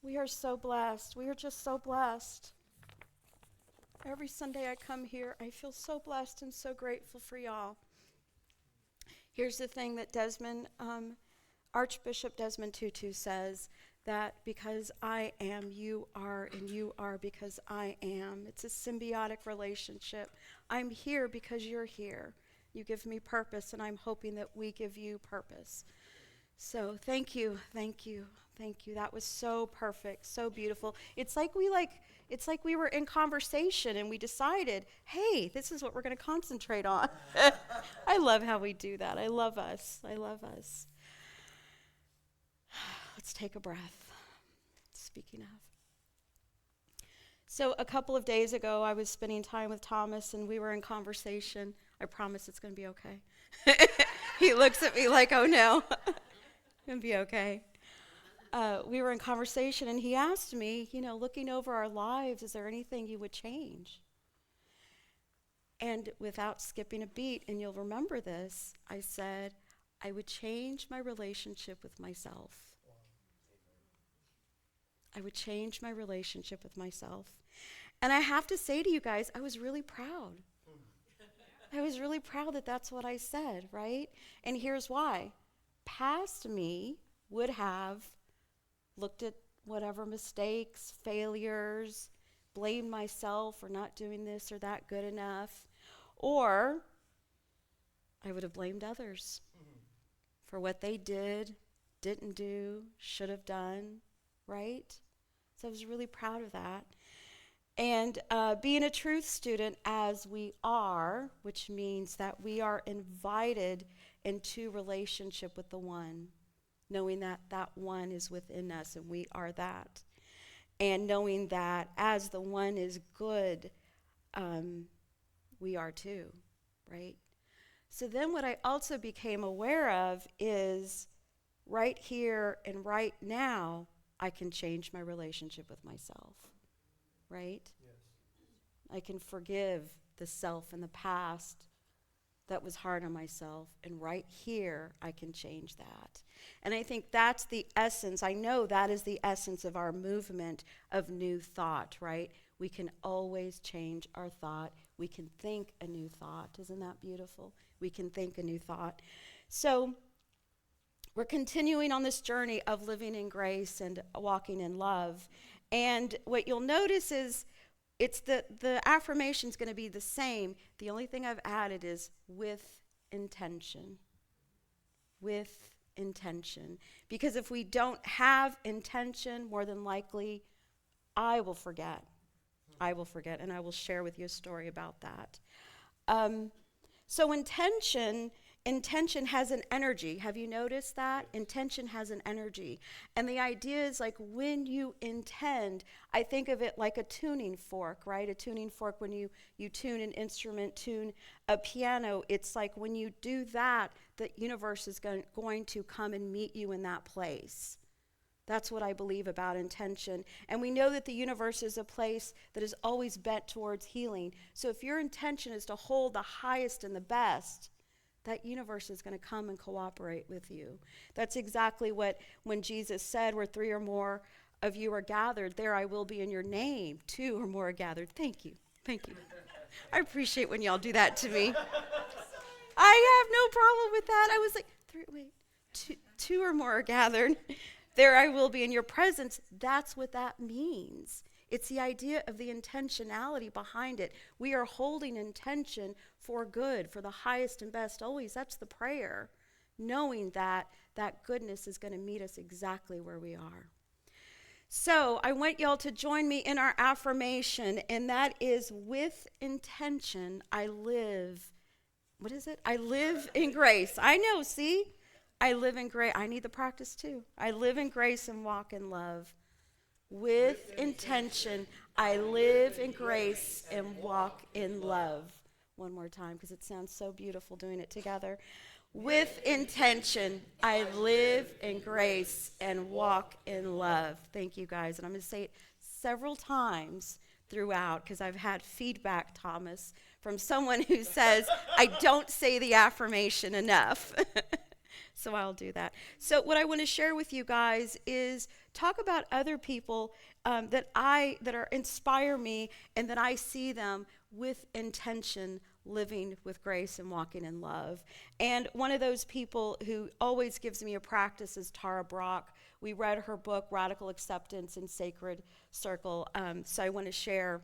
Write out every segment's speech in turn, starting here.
We are so blessed. We are just so blessed. Every Sunday I come here, I feel so blessed and so grateful for y'all. Here's the thing that Archbishop Desmond Tutu says, that because I am, you are, and you are because I am. It's a symbiotic relationship. I'm here because you're here. You give me purpose, and I'm hoping that we give you purpose. So thank you, thank you, thank you. That was so perfect, so beautiful. It's like we were in conversation and we decided, hey, this is what we're going to concentrate on. I love how we do that. I love us. I love us. Let's take a breath. Speaking of. So a couple of days ago, I was spending time with Thomas and we were in conversation. I promise it's going to be okay. He looks at me like, oh no. Gonna be okay. We were in conversation and he asked me, looking over our lives, is there anything you would change? And without skipping a beat, and you'll remember this, I said, I would change my relationship with myself. I would change my relationship with myself. And I have to say to you guys, I was really proud. I was really proud that that's what I said, right? And here's why. Past me would have looked at whatever mistakes, failures, blamed myself for not doing this or that good enough, or I would have blamed others for what they did, didn't do, should have done, right? So I was really proud of that. And being a truth student as we are, which means that we are invited into relationship with the one, knowing that that one is within us and we are that. And knowing that as the one is good, we are too, right? So then what I also became aware of is right here and right now, I can change my relationship with myself, right? Yes. I can forgive the self in the past that was hard on myself, and right here, I can change that. And I think that's the essence. I know that is the essence of our movement of new thought, right? We can always change our thought. We can think a new thought. Isn't that beautiful? We can think a new thought. So we're continuing on this journey of living in grace and walking in love. And what you'll notice is it's the affirmation is going to be the same. The only thing I've added is with intention. With intention. Because if we don't have intention, more than likely, I will forget. I will forget, and I will share with you a story about that. So intention has an energy. Have you noticed that? Intention has an energy. And the idea is like when you intend, I think of it like a tuning fork, right? A tuning fork, when you tune an instrument, tune a piano, it's like when you do that, the universe is going to come and meet you in that place. That's what I believe about intention. And we know that the universe is a place that is always bent towards healing. So if your intention is to hold the highest and the best, that universe is going to come and cooperate with you. That's exactly what, when Jesus said, where 3 or more of you are gathered, there I will be in your name. 2 or more are gathered. Thank you. Thank you. I appreciate when y'all do that to me. I have no problem with that. I was like, two or more are gathered. There I will be in your presence. That's what that means. It's the idea of the intentionality behind it. We are holding intention for good, for the highest and best always. That's the prayer, knowing that that goodness is going to meet us exactly where we are. So I want y'all to join me in our affirmation, and that is, with intention, I live. What is it? I live in grace. I know, see? I live in grace. I need the practice too. I live in grace and walk in love. With intention, I live in grace and walk in love. One more time, because it sounds so beautiful doing it together. With intention, I live in grace and walk in love. Thank you, guys. And I'm going to say it several times throughout, because I've had feedback, Thomas, from someone who says, I don't say the affirmation enough. So I'll do that. So what I want to share with you guys is talk about other people inspire me, and that I see them with intention, living with grace and walking in love. And one of those people who always gives me a practice is Tara Brach. We read her book, Radical Acceptance in Sacred Circle. So I want to share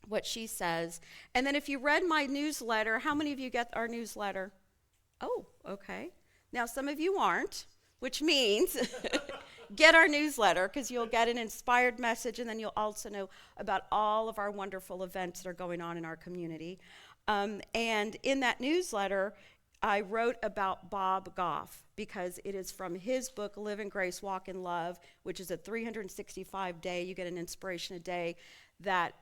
what she says. And then if you read my newsletter, how many of you get our newsletter? Oh, okay. Now, some of you aren't, which means get our newsletter, because you'll get an inspired message, and then you'll also know about all of our wonderful events that are going on in our community. And in that newsletter, I wrote about Bob Goff, because it is from his book, Live in Grace, Walk in Love, which is a 365-day, you get an inspiration a day, that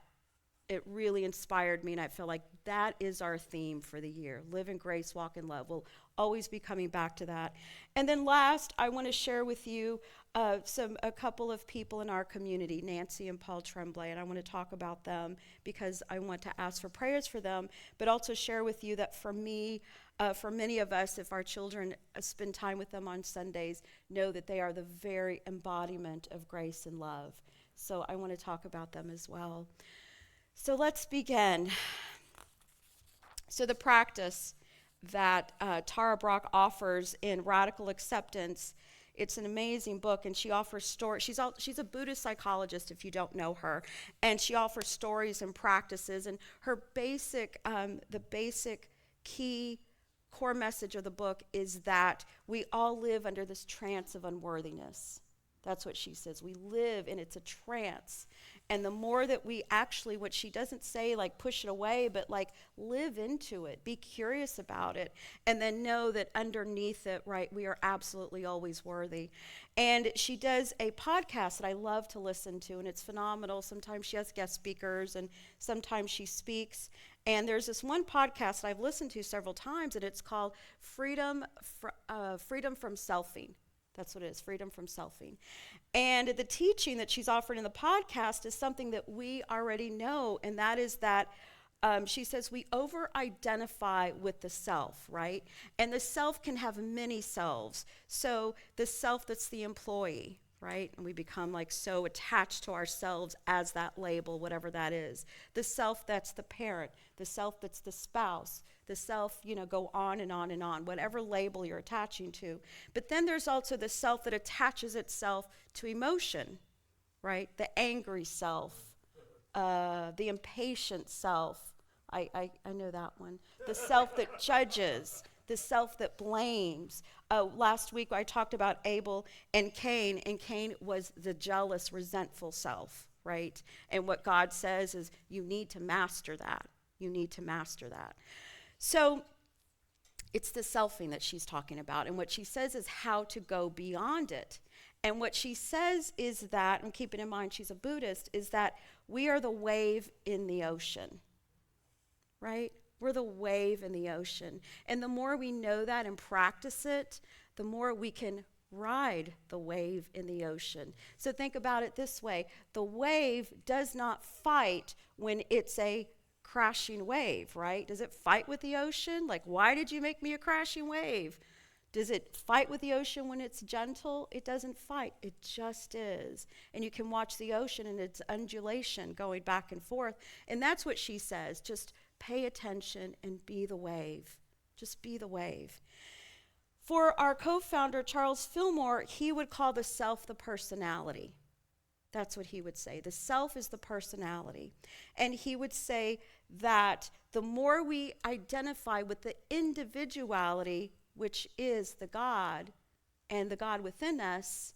it really inspired me, and I feel like that is our theme for the year. Live in grace, walk in love. We'll always be coming back to that. And then last, I want to share with you a couple of people in our community, Nancy and Paul Tremblay, and I want to talk about them because I want to ask for prayers for them, but also share with you that for me, for many of us, if our children spend time with them on Sundays, know that they are the very embodiment of grace and love. So I want to talk about them as well. So let's begin. So the practice that Tara Brach offers in Radical Acceptance, it's an amazing book, and she offers stories. She's a Buddhist psychologist, if you don't know her, and she offers stories and practices. And her the basic key core message of the book is that we all live under this trance of unworthiness. That's what she says. We live, and it's a trance. And the more that we actually, what she doesn't say, like push it away, but like live into it, be curious about it, and then know that underneath it, right, we are absolutely always worthy. And she does a podcast that I love to listen to, and it's phenomenal. Sometimes she has guest speakers, and sometimes she speaks. And there's this one podcast that I've listened to several times, and it's called Freedom from Selfing. That's what it is, freedom from selfing. And the teaching that she's offered in the podcast is something that we already know, and that is that she says we over-identify with the self, right? And the self can have many selves. So the self that's the employee, right? And we become like so attached to ourselves as that label, whatever that is. The self that's the parent, the self that's the spouse, the self, go on and on and on, whatever label you're attaching to. But then there's also the self that attaches itself to emotion, right? The angry self, the impatient self. I know that one. The self that judges, the self that blames. Last week I talked about Abel and Cain was the jealous, resentful self, right? And what God says is you need to master that. You need to master that. So it's the selfing that she's talking about. And what she says is how to go beyond it. And what she says is that, and keeping in mind she's a Buddhist, is that we are the wave in the ocean, right? We're the wave in the ocean. And the more we know that and practice it, the more we can ride the wave in the ocean. So think about it this way. The wave does not fight when it's a crashing wave, right? Does it fight with the ocean? Like, why did you make me a crashing wave? Does it fight with the ocean when it's gentle? It doesn't fight. It just is. And you can watch the ocean and its undulation going back and forth. And that's what she says. Just pay attention and be the wave. Just be the wave. For our co-founder, Charles Fillmore, he would call the self the personality. That's what he would say. The self is the personality. And he would say that the more we identify with the individuality, which is the God, and the God within us,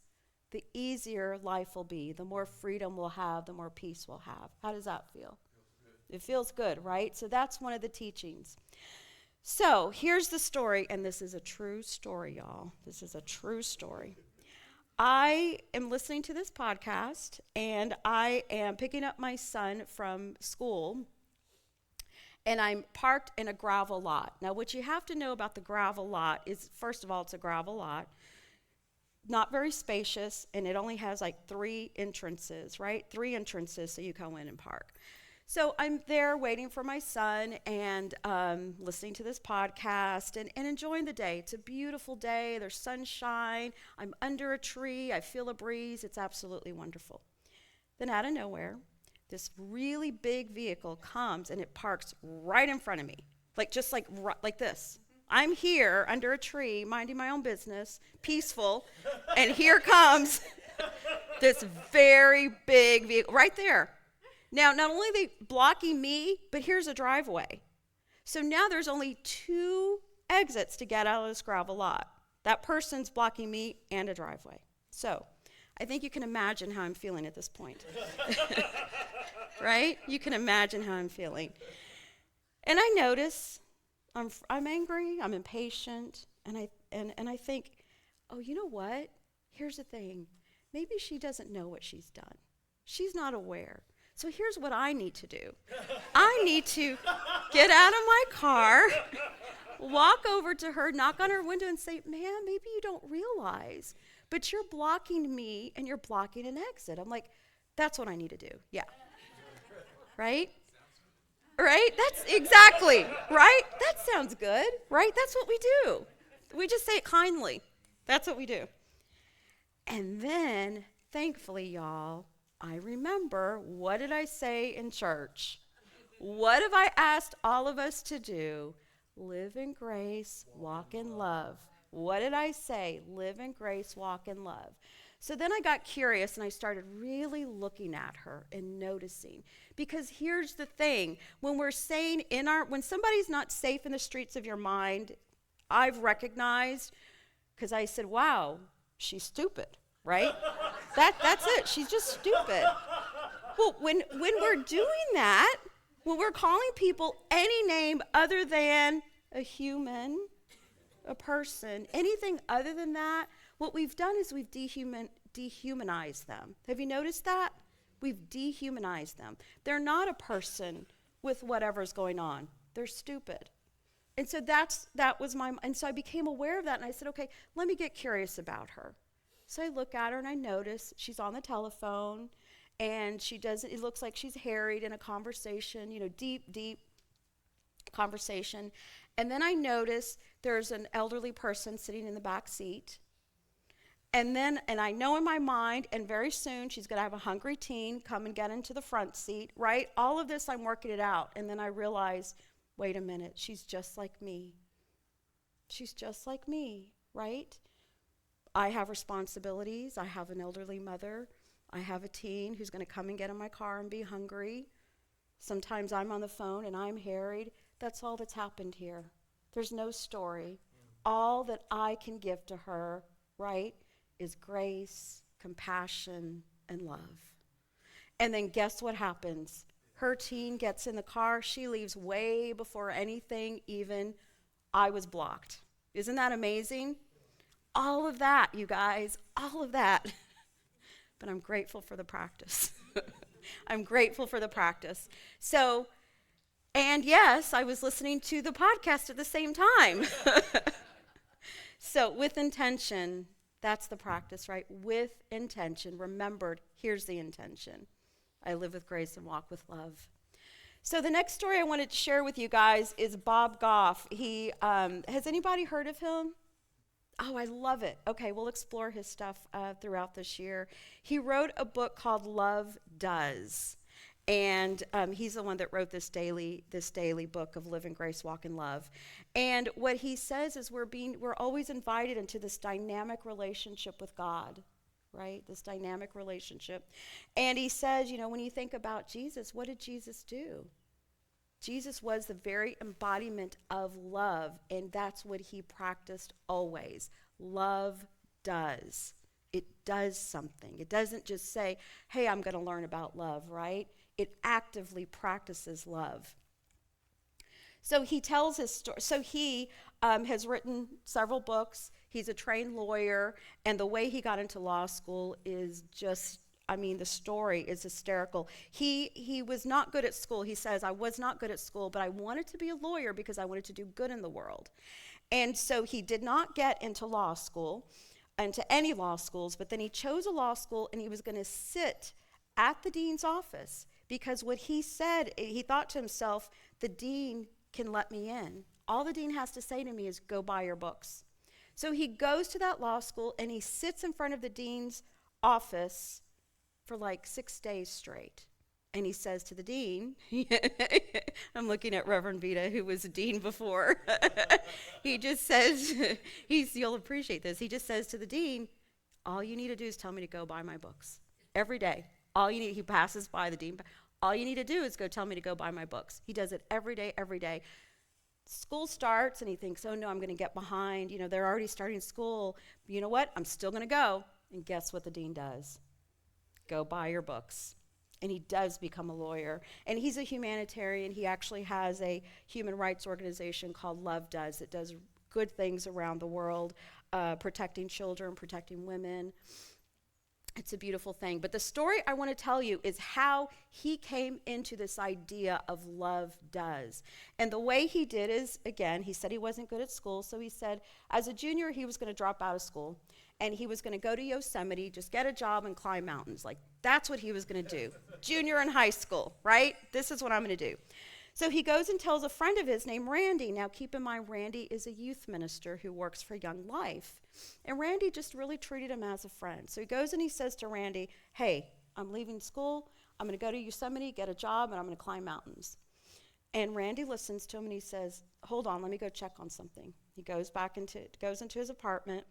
the easier life will be, the more freedom we'll have, the more peace we'll have. How does that feel? It feels good, right? So that's one of the teachings. So here's the story, and this is a true story, y'all. This is a true story. I am listening to this podcast, and I am picking up my son from school, and I'm parked in a gravel lot. Now, what you have to know about the gravel lot is, first of all, it's a gravel lot, not very spacious, and it only has like 3 entrances, right? 3 entrances so you go in and park. So I'm there waiting for my son and listening to this podcast and enjoying the day. It's a beautiful day. There's sunshine. I'm under a tree. I feel a breeze. It's absolutely wonderful. Then out of nowhere, this really big vehicle comes and it parks right in front of me, like this. I'm here under a tree, minding my own business, peaceful, and here comes this very big vehicle right there. Now, not only are they blocking me, but here's a driveway. So now there's only 2 exits to get out of this gravel lot. That person's blocking me and a driveway. So I think you can imagine how I'm feeling at this point. Right? You can imagine how I'm feeling. And I notice I'm angry, I'm impatient, and I think, oh, you know what? Here's the thing. Maybe she doesn't know what she's done. She's not aware. So here's what I need to do. I need to get out of my car, walk over to her, knock on her window and say, "Ma'am, maybe you don't realize, but you're blocking me and you're blocking an exit." I'm like, that's what I need to do. Yeah. Right? Right? That's exactly, right? That sounds good, right? That's what we do. We just say it kindly. That's what we do. And then, thankfully, y'all, I remember, what did I say in church? What have I asked all of us to do? Live in grace, walk in love. What did I say? Live in grace, walk in love. So then I got curious and I started really looking at her and noticing. Because here's the thing, when we're saying when somebody's not safe in the streets of your mind, I've recognized, because I said, wow, she's stupid, right? That's it, she's just stupid. Well, when we're doing that, when we're calling people any name other than a human, a person, anything other than that, what we've done is we've dehumanized them. Have you noticed that? We've dehumanized them. They're not a person with whatever's going on. They're stupid. And so and so I became aware of that, and I said, okay, let me get curious about her. So I look at her and I notice she's on the telephone, and it looks like she's harried in a conversation, deep conversation. And then I notice there's an elderly person sitting in the back seat. And I know in my mind, and very soon she's going to have a hungry teen come and get into the front seat, right? All of this, I'm working it out. And then I realize, wait a minute, she's just like me. She's just like me, right? I have responsibilities. I have an elderly mother. I have a teen who's going to come and get in my car and be hungry. Sometimes I'm on the phone and I'm harried. That's all that's happened here. There's no story. All that I can give to her, right, is grace, compassion, and love. And then guess what happens? Her teen gets in the car. She leaves way before anything even I was blocked. Isn't that amazing? All of that, you guys, all of that. But I'm grateful for the practice. I'm grateful for the practice. So, and yes, I was listening to the podcast at the same time. So with intention, that's the practice, right? With intention, remembered, here's the intention. I live with grace and walk with love. So the next story I wanted to share with you guys is Bob Goff. Has anybody heard of him? Oh, I love it. Okay, we'll explore his stuff throughout this year. He wrote a book called Love Does. And he's the one that wrote this daily book of Live in Grace, Walk in Love. And what he says is we're always invited into this dynamic relationship with God, right? This dynamic relationship. And he says, when you think about Jesus, what did Jesus do? Jesus was the very embodiment of love, and that's what he practiced always. Love does. It does something. It doesn't just say, hey, I'm going to learn about love, right? It actively practices love. So he tells his story. So he has written several books. He's a trained lawyer, and the way he got into law school is just, the story is hysterical. He was not good at school. He says, I was not good at school, but I wanted to be a lawyer because I wanted to do good in the world. And so he did not get into law school, into any law schools, but then he chose a law school, and he was going to sit at the dean's office Because what he said, he thought to himself, the dean can let me in. All the dean has to say to me is, go buy your books. So he goes to that law school and he sits in front of the dean's office for like 6 days straight. And he says to the dean, I'm looking at Reverend Vita, who was a dean before. He just says, you'll appreciate this. He just says to the dean, all you need to do is tell me to go buy my books every day. All you need, he passes by the dean. All you need to do is go tell me to go buy my books. He does it every day, every day. School starts and he thinks, oh no, I'm going to get behind. You know, they're already starting school. You know what? I'm still going to go. And guess what the dean does? Go buy your books. And he does become a lawyer. And he's a humanitarian. He actually has a human rights organization called Love Does. It does good things around the world, protecting children, protecting women. It's a beautiful thing. But the story I want to tell you is how he came into this idea of Love Does. And the way he did is, again, he said he wasn't good at school. So he said as a junior, he was going to drop out of school. And he was going to go to Yosemite, just get a job and climb mountains. Like, that's what he was going to do. Junior in high school, right? This is what I'm going to do. So he goes and tells a friend of his named Randy. Now, keep in mind, Randy is a youth minister who works for Young Life. And Randy just really treated him as a friend. So he goes and he says to Randy, hey, I'm leaving school. I'm going to go to Yosemite, get a job, and I'm going to climb mountains. And Randy listens to him and he says, hold on, let me go check on something. He goes into his apartment,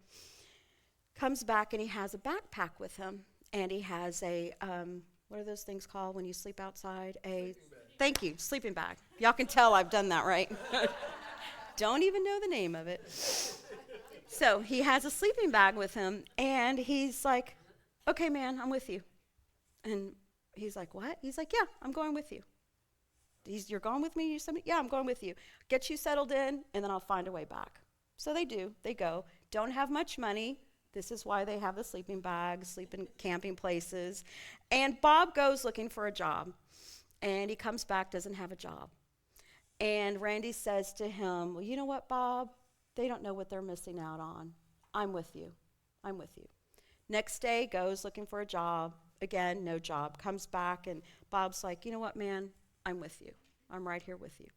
comes back, and he has a backpack with him. And he has a, what are those things called when you sleep outside? Thank you, sleeping bag. Y'all can tell I've done that, right? Don't even know the name of it. So he has a sleeping bag with him, and he's like, okay, man, I'm with you. And he's like, what? He's like, yeah, I'm going with you. You're going with me? Yeah, I'm going with you. Get you settled in, and then I'll find a way back. So they do. They go. Don't have much money. This is why they have the sleeping bags, sleep in camping places. And Bob goes looking for a job. And he comes back, doesn't have a job. And Randy says to him, well, you know what, Bob? They don't know what they're missing out on. I'm with you. I'm with you. Next day, goes looking for a job. Again, no job. Comes back, and Bob's like, you know what, man? I'm with you. I'm right here with you.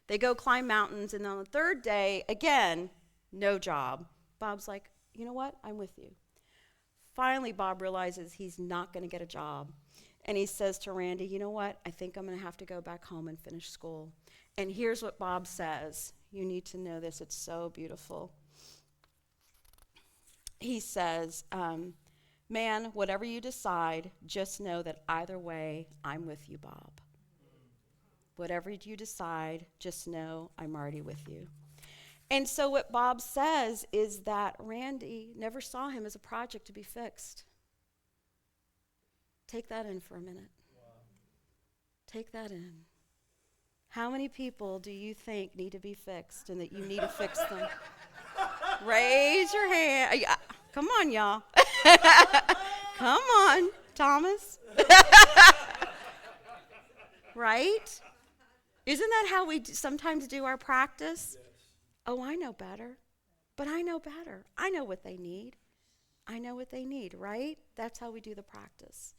They go climb mountains, and on the third day, again, no job. Bob's like, you know what? I'm with you. Finally, Bob realizes he's not going to get a job. And he says to Randy, you know what? I think I'm going to have to go back home and finish school. And here's what Bob says. You need to know this. It's so beautiful. He says, man, whatever you decide, just know that either way, I'm with you, Bob. Whatever you decide, just know I'm already with you. And so what Bob says is that Randy never saw him as a project to be fixed. Take that in for a minute. Wow. Take that in. How many people do you think need to be fixed and that you need to fix them? Raise your hand. Come on, y'all. Come on, Thomas. Right? Isn't that how we sometimes do our practice? Yes. Oh, I know better. But I know better. I know what they need. I know what they need, right? That's how we do the practice.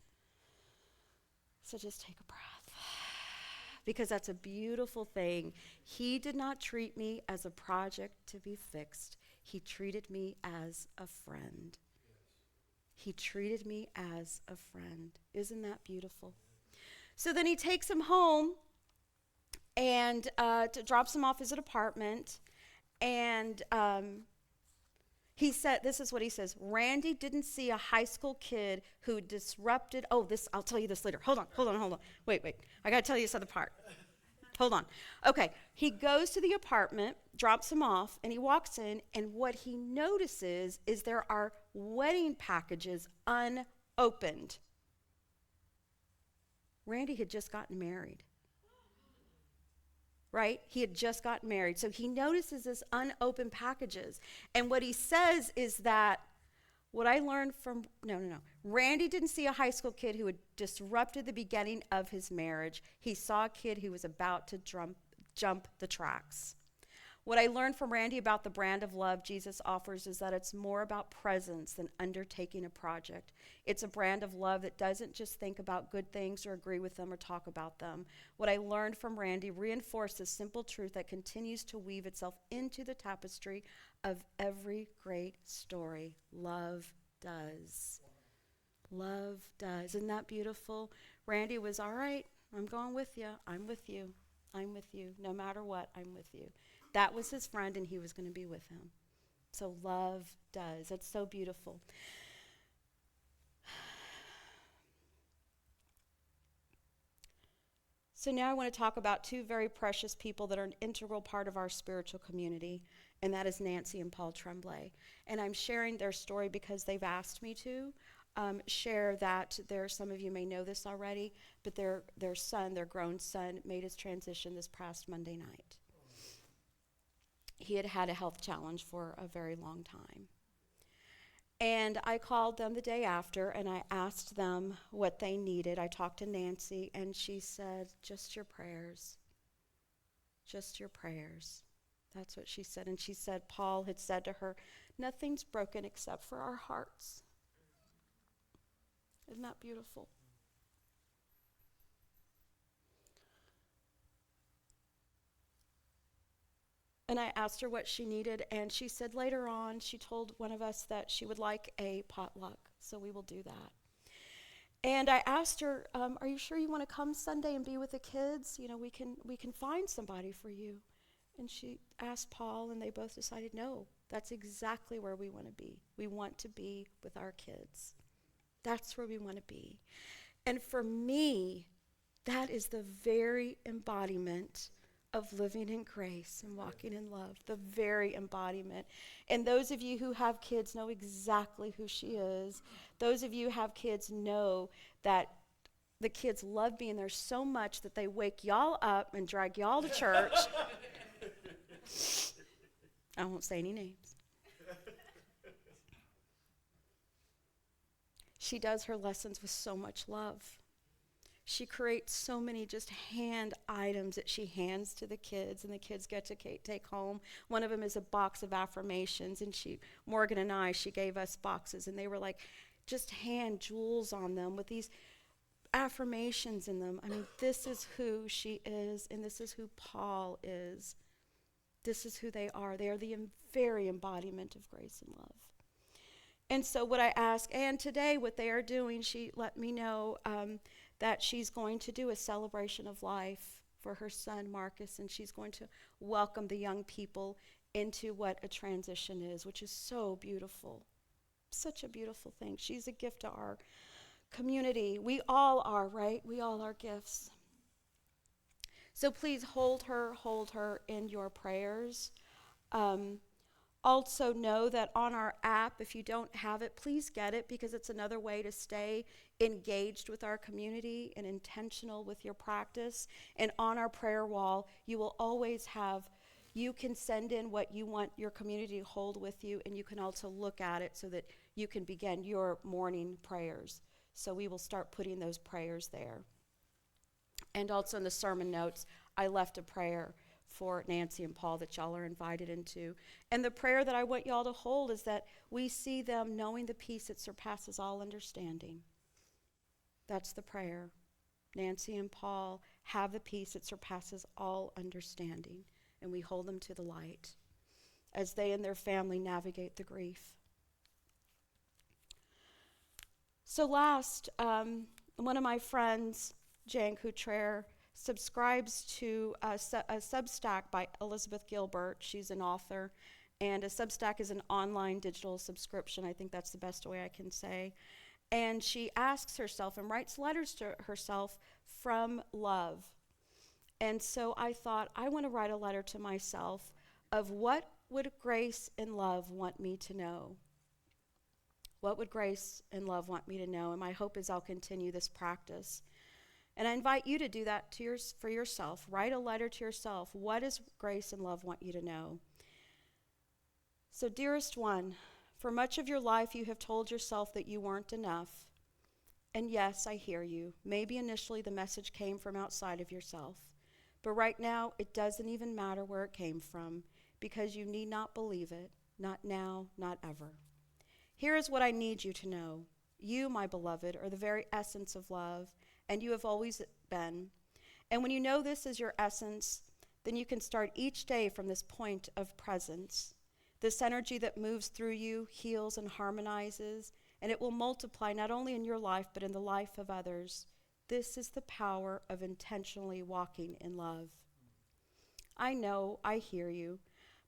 So just take a breath. Because that's a beautiful thing. He did not treat me as a project to be fixed. He treated me as a friend. Yes. He treated me as a friend. Isn't that beautiful? So then he takes him home and drops him off at his apartment. And he said, this is what he says, Randy didn't see a high school kid who disrupted, I'll tell you this later. Hold on. Wait. I got to tell you this other part. Hold on. Okay, he goes to the apartment, drops him off, and he walks in, and what he notices is there are wedding packages unopened. Randy had just gotten married. Right? He had just gotten married. So he notices this unopened packages. And what he says is that, what I learned from, Randy didn't see a high school kid who had disrupted the beginning of his marriage. He saw a kid who was about to jump the tracks. What I learned from Randy about the brand of love Jesus offers is that it's more about presence than undertaking a project. It's a brand of love that doesn't just think about good things or agree with them or talk about them. What I learned from Randy reinforced the simple truth that continues to weave itself into the tapestry of every great story. Love does. Love does. Isn't that beautiful? Randy was, all right, I'm going with you. I'm with you. I'm with you. No matter what, I'm with you. That was his friend, and he was going to be with him. So love does. It's so beautiful. So now I want to talk about two very precious people that are an integral part of our spiritual community, and that is Nancy and Paul Tremblay. And I'm sharing their story because they've asked me to share that. Some of you may know this already, but their son, their grown son, made his transition this past Monday night. He had had a health challenge for a very long time. And I called them the day after, and I asked them what they needed. I talked to Nancy, and she said, just your prayers. Just your prayers. That's what she said. And she said Paul had said to her, nothing's broken except for our hearts. Isn't that beautiful? And I asked her what she needed, and she said later on, she told one of us that she would like a potluck, so we will do that. And I asked her, are you sure you want to come Sunday and be with the kids? You know, we can find somebody for you. And she asked Paul, and they both decided, no, that's exactly where we want to be. We want to be with our kids. That's where we want to be. And for me, that is the very embodiment of living in grace and walking in love, the very embodiment. And those of you who have kids know exactly who she is. Those of you who have kids know that the kids love being there so much that they wake y'all up and drag y'all to church. I won't say any names. She does her lessons with so much love. She creates so many just hand items that she hands to the kids, and the kids get to take home. One of them is a box of affirmations, and Morgan and I, she gave us boxes, and they were like just hand jewels on them with these affirmations in them. I mean, this is who she is, and this is who Paul is. This is who they are. They are the very embodiment of grace and love. And so what I ask, and today what they are doing, she let me know that she's going to do a celebration of life for her son, Marcus, and she's going to welcome the young people into what a transition is, which is so beautiful. Such a beautiful thing. She's a gift to our community. We all are, right? We all are gifts. So please hold her in your prayers. Also know that on our app, if you don't have it, please get it, because it's another way to stay engaged with our community and intentional with your practice. And on our prayer wall, you will always you can send in what you want your community to hold with you, and you can also look at it so that you can begin your morning prayers. So we will start putting those prayers there. And also in the sermon notes, I left a prayer for Nancy and Paul that y'all are invited into. And the prayer that I want y'all to hold is that we see them knowing the peace that surpasses all understanding. That's the prayer. Nancy and Paul have the peace that surpasses all understanding, and we hold them to the light as they and their family navigate the grief. So last, one of my friends, Jan Couture, subscribes to a Substack by Elizabeth Gilbert. She's an author, and a Substack is an online digital subscription. I think that's the best way I can say. And she asks herself and writes letters to herself from love. And so I thought, I want to write a letter to myself of what would grace and love want me to know? What would grace and love want me to know? And my hope is I'll continue this practice. And I invite you to do that for yourself. Write a letter to yourself. What does grace and love want you to know? So, dearest one, for much of your life you have told yourself that you weren't enough. And yes, I hear you. Maybe initially the message came from outside of yourself. But right now, it doesn't even matter where it came from, because you need not believe it, not now, not ever. Here is what I need you to know. You, my beloved, are the very essence of love, and you have always been. And when you know this is your essence, then you can start each day from this point of presence. This energy that moves through you, heals and harmonizes, and it will multiply not only in your life, but in the life of others. This is the power of intentionally walking in love. I know, I hear you,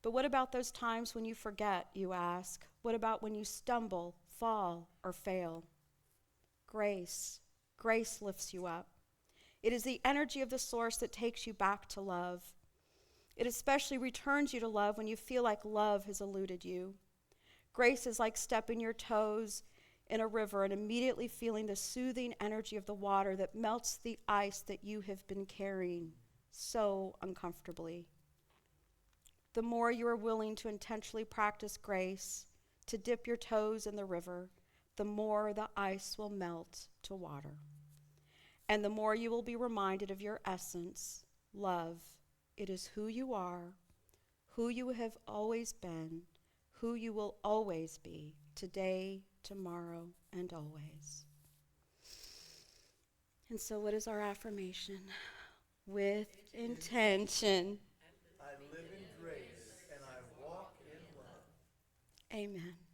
but what about those times when you forget, you ask? What about when you stumble, fall, or fail? Grace lifts you up. It is the energy of the source that takes you back to love. It especially returns you to love when you feel like love has eluded you. Grace is like stepping your toes in a river and immediately feeling the soothing energy of the water that melts the ice that you have been carrying so uncomfortably. The more you are willing to intentionally practice grace, to dip your toes in the river, the more the ice will melt to water. And the more you will be reminded of your essence, love. It is who you are, who you have always been, who you will always be, today, tomorrow, and always. And so what is our affirmation? With intention. I live in grace and I walk in love. Amen.